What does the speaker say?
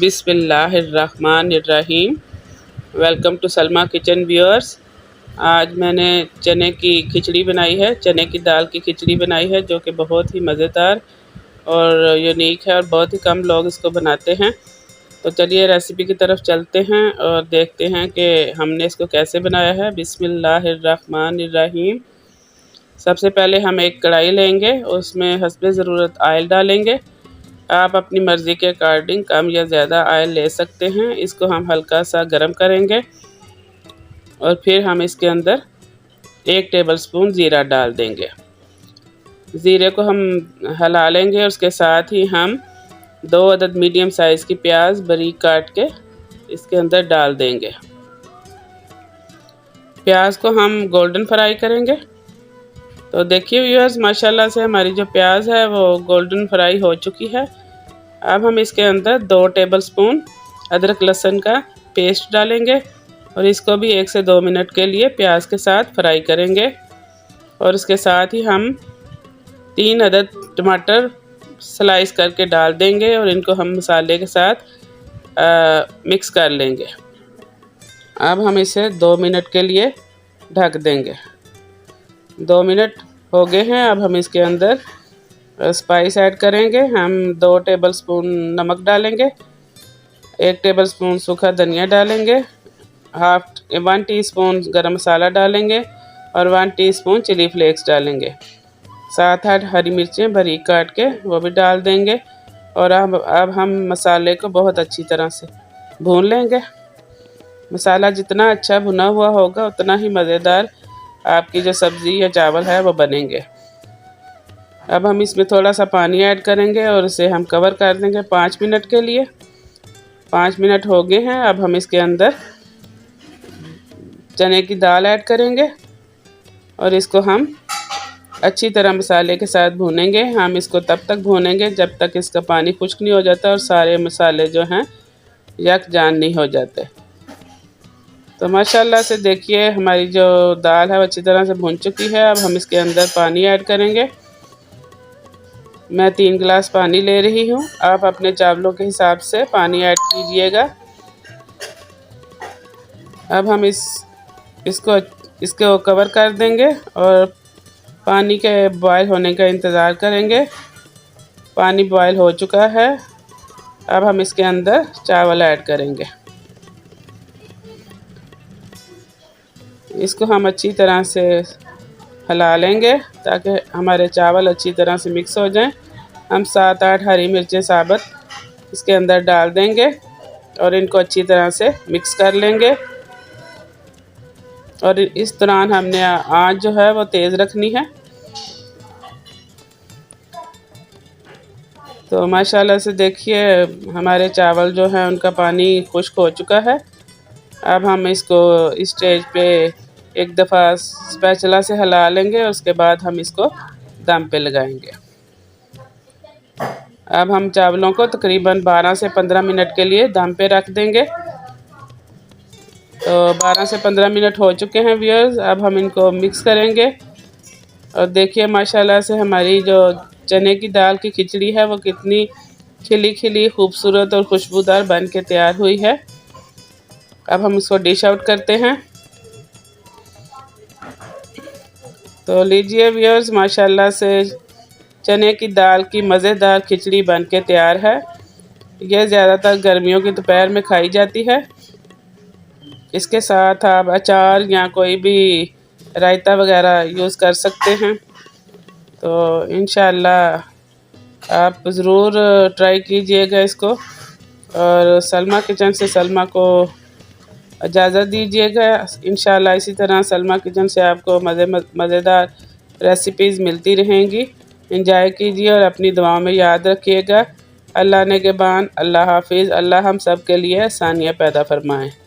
बिस्मिल्लाहिर्रहमानिर्रहीम। Welcome to Salma kitchen viewers. आज मैंने चने की खिचड़ी बनाई है, चने की दाल की खिचड़ी बनाई है, जो कि बहुत ही मज़ेदार और यूनिक है और बहुत ही कम लोग इसको बनाते हैं। तो चलिए रेसिपी की तरफ चलते हैं और देखते हैं कि हमने इसको कैसे बनाया है। बिस्मिल्लाहिर्रहमानिर्रहीम। सबसे पहले हम एक कढ़ाई लेंगे, उसमें हस्बे ज़रूरत आयल डालेंगे। आप अपनी मर्ज़ी के अकॉर्डिंग कम या ज़्यादा ऑयल ले सकते हैं। इसको हम हल्का सा गरम करेंगे और फिर हम इसके अंदर 1 टेबलस्पून ज़ीरा डाल देंगे। ज़ीरे को हम हिला लेंगे और उसके साथ ही हम 2 अदद मीडियम साइज़ की प्याज बारीक काट के इसके अंदर डाल देंगे। प्याज को हम गोल्डन फ्राई करेंगे। तो देखिए व्यूअर्स, माशाल्लाह से हमारी जो प्याज है वो गोल्डन फ्राई हो चुकी है। अब हम इसके अंदर 2 टेबलस्पून अदरक लहसुन का पेस्ट डालेंगे और इसको भी 1 से 2 मिनट के लिए प्याज के साथ फ्राई करेंगे। और इसके साथ ही हम 3 अदद टमाटर स्लाइस करके डाल देंगे और इनको हम मसाले के साथ मिक्स कर लेंगे। अब हम इसे 2 मिनट के लिए ढक देंगे। 2 मिनट हो गए हैं। अब हम इसके अंदर स्पाइस ऐड करेंगे। हम 2 टेबलस्पून नमक डालेंगे, 1 टेबलस्पून सूखा धनिया डालेंगे, 1 टीस्पून गरम मसाला डालेंगे और 1 टीस्पून चिली फ्लेक्स डालेंगे। 7-8 हरी मिर्चें बारीक काट के वो भी डाल देंगे। और अब हम मसाले को बहुत अच्छी तरह से भून लेंगे। मसाला जितना अच्छा भुना हुआ होगा उतना ही मज़ेदार आपकी जो सब्ज़ी या चावल है वो बनेंगे। अब हम इसमें थोड़ा सा पानी ऐड करेंगे और इसे हम कवर कर देंगे 5 मिनट के लिए। 5 मिनट हो गए हैं। अब हम इसके अंदर चने की दाल ऐड करेंगे और इसको हम अच्छी तरह मसाले के साथ भूनेंगे। हम इसको तब तक भूनेंगे जब तक इसका पानी खुश्क नहीं हो जाता और सारे मसाले जो हैं यकजान नहीं हो जाते। तो माशाल्लाह से देखिए हमारी जो दाल है वो अच्छी तरह से भून चुकी है। अब हम इसके अंदर पानी ऐड करेंगे। मैं 3 गिलास पानी ले रही हूँ। आप अपने चावलों के हिसाब से पानी ऐड कीजिएगा। अब हम इसको कवर कर देंगे और पानी के बॉयल होने का इंतज़ार करेंगे। पानी बॉयल हो चुका है। अब हम इसके अंदर चावल ऐड करेंगे। इसको हम अच्छी तरह से हिला लेंगे ताकि हमारे चावल अच्छी तरह से मिक्स हो जाएं। हम 7-8 हरी मिर्चें साबुत इसके अंदर डाल देंगे और इनको अच्छी तरह से मिक्स कर लेंगे। और इस दौरान हमने आंच जो है वो तेज़ रखनी है। तो माशाल्लाह से देखिए हमारे चावल जो हैं उनका पानी खुश्क हो चुका है। अब हम इसको इस स्टेज पे एक दफ़ा स्पैचुला से हिला लेंगे और उसके बाद हम इसको दम पे लगाएंगे। अब हम चावलों को तकरीबन 12 से 15 मिनट के लिए दम पे रख देंगे। तो 12 से 15 मिनट हो चुके हैं व्यूअर्स। अब हम इनको मिक्स करेंगे और देखिए माशाल्लाह से हमारी जो चने की दाल की खिचड़ी है वो कितनी खिली खिली खूबसूरत और खुशबूदार बन के तैयार हुई है। अब हम इसको डिश आउट करते हैं। तो लीजिए व्यूअर्स, माशाल्लाह से चने की दाल की मज़ेदार खिचड़ी बन के तैयार है। यह ज़्यादातर गर्मियों की दोपहर में खाई जाती है। इसके साथ आप अचार या कोई भी रायता वगैरह यूज़ कर सकते हैं। तो इंशाअल्लाह आप ज़रूर ट्राई कीजिएगा इसको। और सलमा किचन से सलमा को इजाज़त दीजिएगा। इंशाअल्लाह इसी तरह सलमा किचन से आपको मज़ेदार रेसिपीज़ मिलती रहेंगी। एंजॉय कीजिए और अपनी दुआओं में याद रखिएगा। अल्लाह ने के बान, अल्लाह हाफिज़। अल्लाह हम सब के लिए आसानियाँ पैदा फरमाएँ।